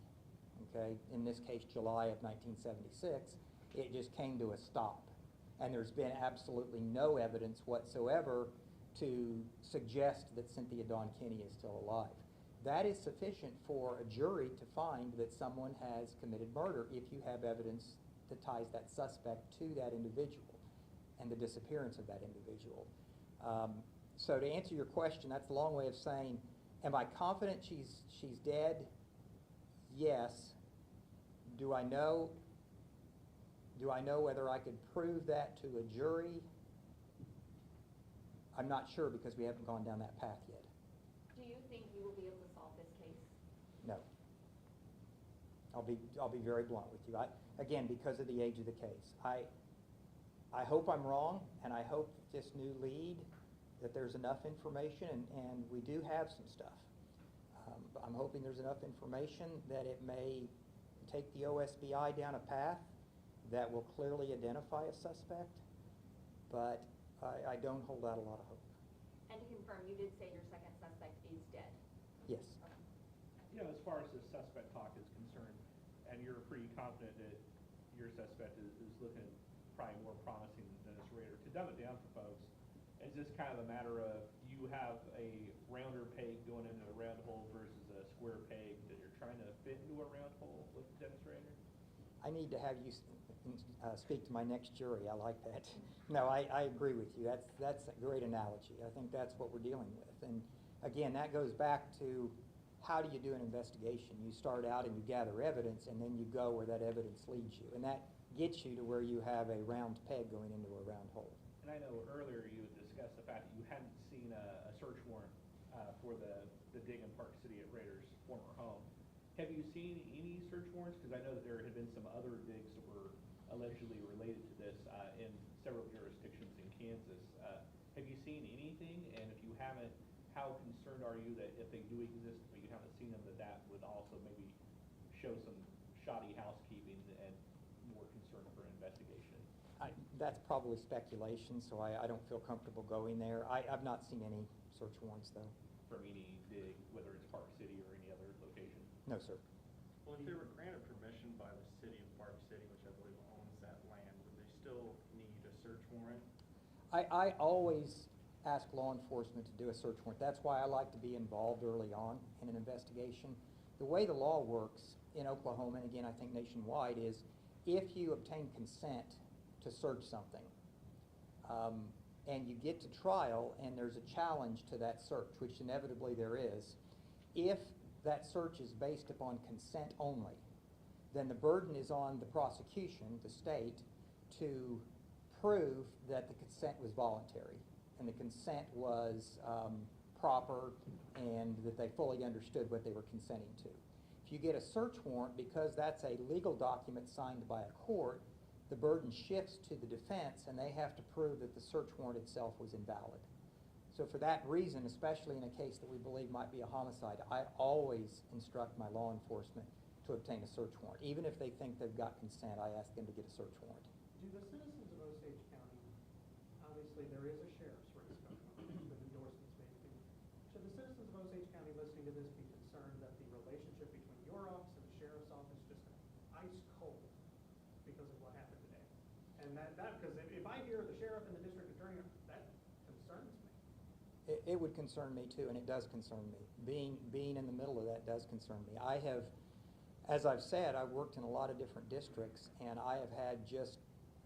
Okay? In this case, July of 1976, it just came to a stop. And there's been absolutely no evidence whatsoever to suggest that Cynthia Dawn Kinney is still alive. That is sufficient for a jury to find that someone has committed murder if you have evidence that ties that suspect to that individual and the disappearance of that individual. So to answer your question, that's a long way of saying, am I confident she's dead? yes. Do I know whether I could prove that to a jury? I'm not sure because we haven't gone down that path yet. Do you think you will be able to solve this case? No. I'll be very blunt with you. Again, because of the age of the case. I hope I'm wrong, and I hope that this new lead, that there's enough information, and we do have some stuff. I'm hoping there's enough information that it may take the OSBI down a path that will clearly identify a suspect, but I don't hold out a lot of hope. And to confirm, you did say your second suspect is dead? Yes. Okay. You know, as far as the suspect talk is concerned, and you're pretty confident that your suspect is looking probably more promising than Dennis Rader. To dumb it down for folks, is this kind of a matter of you have a rounder peg going into a round hole versus a square peg that you're trying to fit into a round hole with Dennis Rader? I need to have you speak to my next jury. I like that. No, I agree with you. That's a great analogy. I think that's what we're dealing with. And again, that goes back to how do you do an investigation? You start out and you gather evidence, and then you go where that evidence leads you. And that gets you to where you have a round peg going into a round hole. And I know earlier you had discussed the fact that you hadn't seen a search warrant for the dig in Park City at Rader's former home. Have you seen any search warrants? Because I know that there had been some other digs that were allegedly related to this in several jurisdictions in Kansas. Have you seen anything? And if you haven't, how concerned are you that if they do exist, but you haven't seen them, that would also maybe show some shoddy housekeeping and more concern for investigation? That's probably speculation, so I don't feel comfortable going there. I've not seen any search warrants, though. From any dig, whether it's Park City or any other location? No, sir. Well, if they were granted permission by the city of Park City, which I believe owns that land, would they still need a search warrant? I always ask law enforcement to do a search warrant. That's why I like to be involved early on in an investigation. The way the law works in Oklahoma, and again I think nationwide, is if you obtain consent to search something, and you get to trial and there's a challenge to that search, which inevitably there is, if that search is based upon consent only, then the burden is on the prosecution, the state, to prove that the consent was voluntary and the consent was proper and that they fully understood what they were consenting to. If you get a search warrant, because that's a legal document signed by a court, the burden shifts to the defense and they have to prove that the search warrant itself was invalid. So for that reason, especially in a case that we believe might be a homicide, I always instruct my law enforcement to obtain a search warrant. Even if they think they've got consent, I ask them to get a search warrant. Do the citizens of Osage County, obviously there is a sheriff's race going on with endorsements made to, should the citizens of Osage County listening to this be concerned that the relationship between your office and the sheriff's office just got ice cold because of what happened today? And because if I hear the sheriff and the district attorney, that concerns me. It would concern me too, and it does concern me. Being in the middle of that does concern me. I have, as I've said, I've worked in a lot of different districts, and I have had just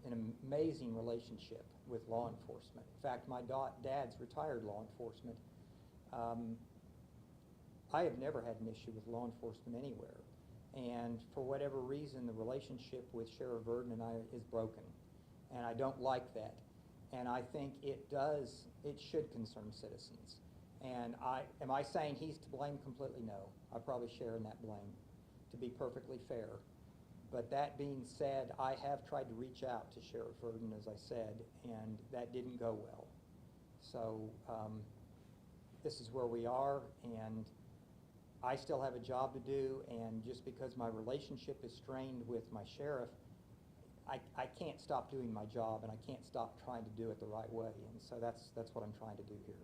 an amazing relationship with law enforcement. In fact, my dad's retired law enforcement. I have never had an issue with law enforcement anywhere. And for whatever reason, the relationship with Sheriff Verdon and I is broken. And I don't like that. And I think it should concern citizens. And am I saying he's to blame completely? No. I probably share in that blame, to be perfectly fair. But that being said, I have tried to reach out to Sheriff Verdon, as I said, and that didn't go well. So this is where we are, and I still have a job to do, and just because my relationship is strained with my sheriff, I can't stop doing my job, and I can't stop trying to do it the right way. And so that's what I'm trying to do here.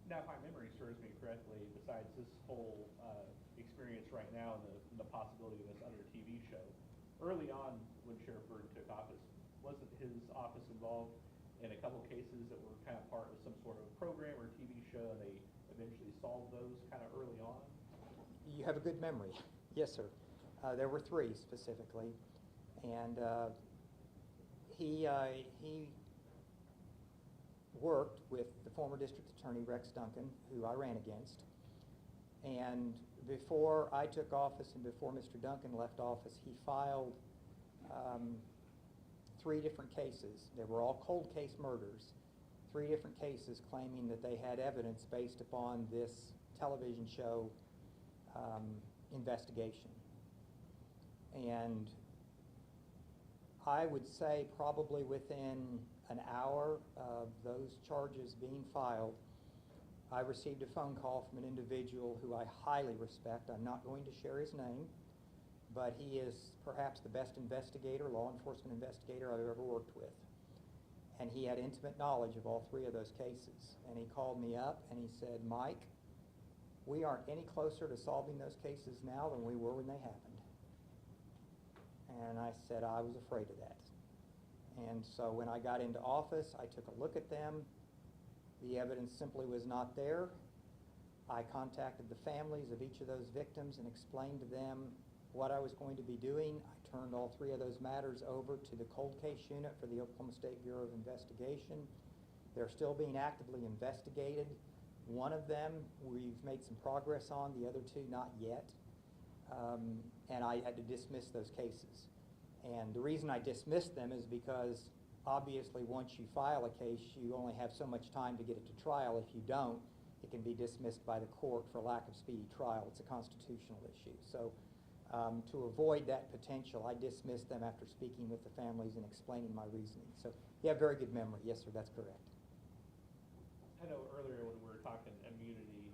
Now, if my memory serves me correctly, besides this whole experience right now and the possibility of this other TV show, early on when Sheriff Verdon took office, wasn't his office involved in a couple cases that were kind of part of some sort of program or TV show, and they eventually solved those kind of early on? You have a good memory. Yes, sir. There were 3 specifically. And he worked with the former district attorney, Rex Duncan, who I ran against. And before I took office and before Mr. Duncan left office, he filed 3 different cases. They were all cold case murders. 3 different cases claiming that they had evidence based upon this television show investigation. And I would say probably within an hour of those charges being filed, I received a phone call from an individual who I highly respect. I'm not going to share his name, but he is perhaps the best investigator, law enforcement investigator I've ever worked with. And he had intimate knowledge of all 3 of those cases. And he called me up and he said, Mike, we aren't any closer to solving those cases now than we were when they happened. And I said I was afraid of that. And so when I got into office, I took a look at them. The evidence simply was not there. I contacted the families of each of those victims and explained to them what I was going to be doing. I turned all 3 of those matters over to the cold case unit for the Oklahoma State Bureau of Investigation. They're still being actively investigated. One of them we've made some progress on, the other 2 not yet. And I had to dismiss those cases. And the reason I dismissed them is because obviously once you file a case, you only have so much time to get it to trial. If you don't, it can be dismissed by the court for lack of speedy trial. It's a constitutional issue. So to avoid that potential, I dismissed them after speaking with the families and explaining my reasoning. So you have very good memory. Yes, sir, that's correct. I know earlier when we were talking immunity,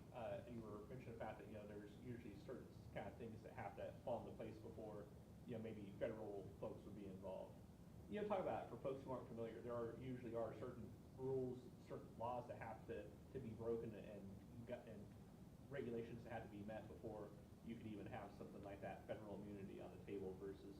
you were mentioning the fact that, there's usually certain kind of things that have to fall into place before, maybe federal folks would be involved. Talk about, for folks who aren't familiar, there usually are certain rules, certain laws that have to be broken and regulations that have to be met before you could even have something like that federal immunity on the table versus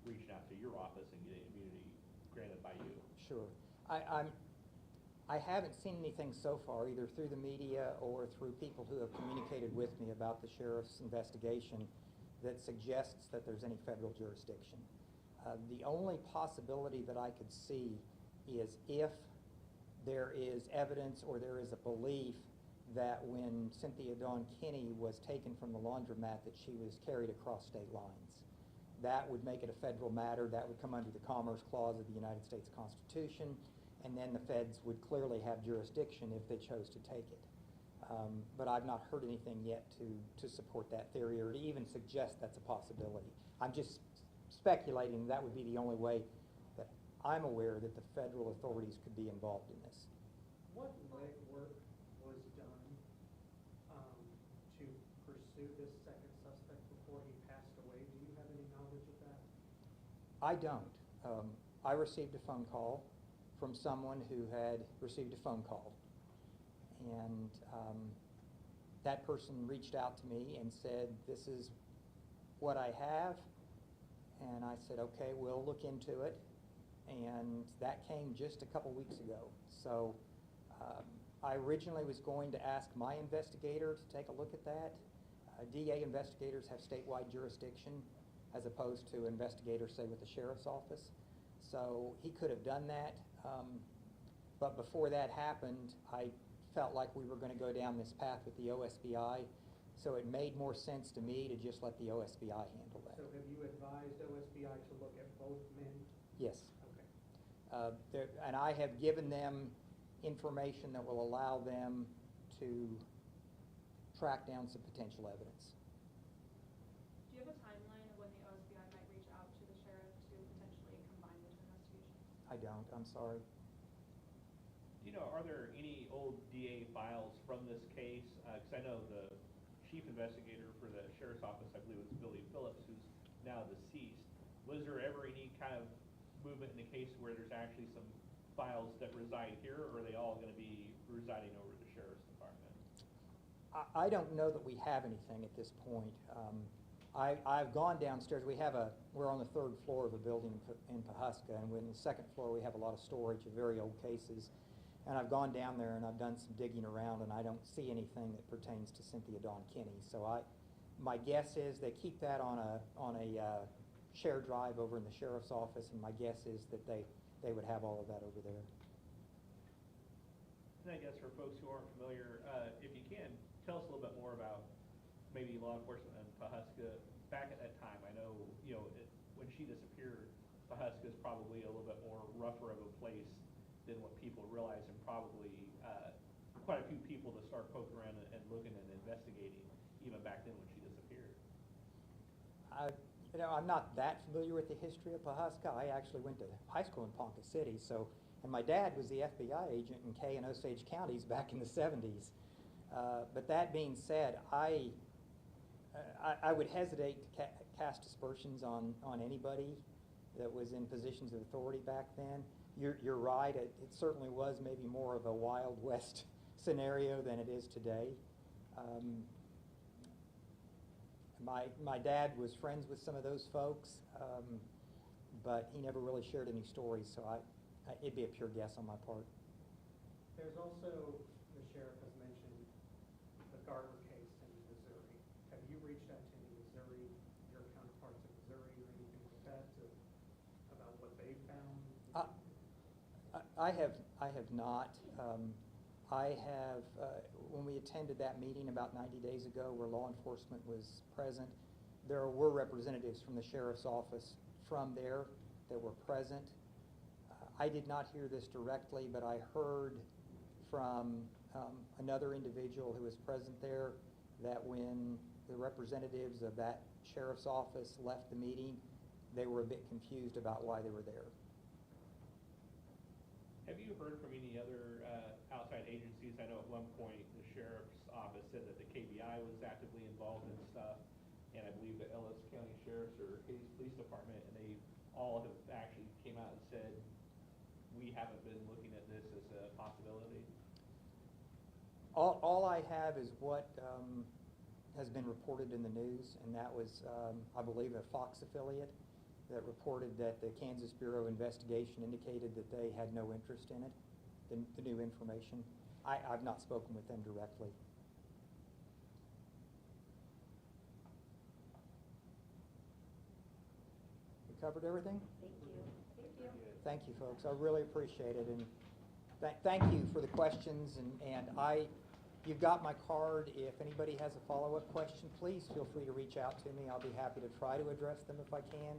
reaching out to your office and getting immunity granted by you. Sure. I haven't seen anything so far, either through the media or through people who have communicated with me about the sheriff's investigation, that suggests that there's any federal jurisdiction. The only possibility that I could see is if there is evidence or there is a belief that when Cynthia Dawn Kinney was taken from the laundromat that she was carried across state lines. That would make it a federal matter. That would come under the Commerce Clause of the United States Constitution, and then the feds would clearly have jurisdiction if they chose to take it. But I've not heard anything yet to support that theory or to even suggest that's a possibility. I'm just speculating that would be the only way that I'm aware that the federal authorities could be involved in this. What legwork was done to pursue this second suspect before he passed away? Do you have any knowledge of that? I don't. I received a phone call from someone who had received a phone call. And that person reached out to me and said, this is what I have. And I said, okay, we'll look into it. And that came just a couple weeks ago. So I originally was going to ask my investigator to take a look at that. DA investigators have statewide jurisdiction as opposed to investigators, say, with the sheriff's office. So he could have done that. But before that happened, I felt like we were going to go down this path with the OSBI. So it made more sense to me to just let the OSBI handle that. So have you advised OSBI to look at both men? Yes. Okay. And I have given them information that will allow them to track down some potential evidence. Do you have a timeline of when the OSBI might reach out to the sheriff to potentially combine the two investigations? I don't, I'm sorry. Are there any old DA files from this case? Because I know the chief investigator for the sheriff's office, I believe it was Billy Phillips, who's now deceased. Was there ever any kind of movement in the case where there's actually some files that reside here, or are they all going to be residing over at the sheriff's department? I don't know that we have anything at this point. I've gone downstairs. We're on the 3rd floor of a building in Pawhuska, and in the 2nd floor we have a lot of storage of very old cases. And I've gone down there and I've done some digging around, and I don't see anything that pertains to Cynthia Dawn Kinney. So my guess is they keep that on a shared drive over in the sheriff's office, and my guess is that they would have all of that over there. And I guess for folks who aren't familiar, if you can, tell us a little bit more about maybe law enforcement in Pawhuska, back at that time, I know, when she disappeared, Pawhuska is probably a little bit more rougher of a place than what people realize, and probably quite a few people to start poking around and looking and investigating, even back then when she disappeared. I'm not that familiar with the history of Pawhuska. I actually went to high school in Ponca City, and my dad was the FBI agent in Kay and Osage counties back in the 70s. But that being said, I would hesitate to cast aspersions on anybody that was in positions of authority back then. You're right. It certainly was maybe more of a Wild West scenario than it is today. My dad was friends with some of those folks, but he never really shared any stories, so it'd be a pure guess on my part. There's also, the sheriff has mentioned, the Garter case in Missouri. Have you reached out to any Missouri, your counterparts in Missouri or anything like that about what they found? I have not. I have, when we attended that meeting about 90 days ago where law enforcement was present, there were representatives from the sheriff's office from there that were present. I did not hear this directly, but I heard from another individual who was present there that when the representatives of that sheriff's office left the meeting, they were a bit confused about why they were there. Have you heard from any other outside agencies? I know at one point the sheriff's office said that the KBI was actively involved in stuff, and I believe the Ellis County Sheriff's or Cadiz Police Department, and they all have actually came out and said, we haven't been looking at this as a possibility. All I have is what has been reported in the news, and that was, I believe, a Fox affiliate that reported that the Kansas Bureau of Investigation indicated that they had no interest in it, the new information. I've not spoken with them directly. We covered everything? Thank you. Thank you. Thank you, folks. I really appreciate it, and thank you for the questions. And you've got my card. If anybody has a follow-up question, please feel free to reach out to me. I'll be happy to try to address them if I can.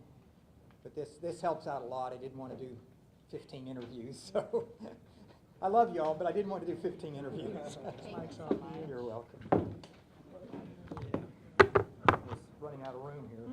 But this helps out a lot. I didn't want to do 15 interviews, so I love you all, but I didn't want to do 15 interviews. Thank you so much. You're welcome. Yeah. I was running out of room here.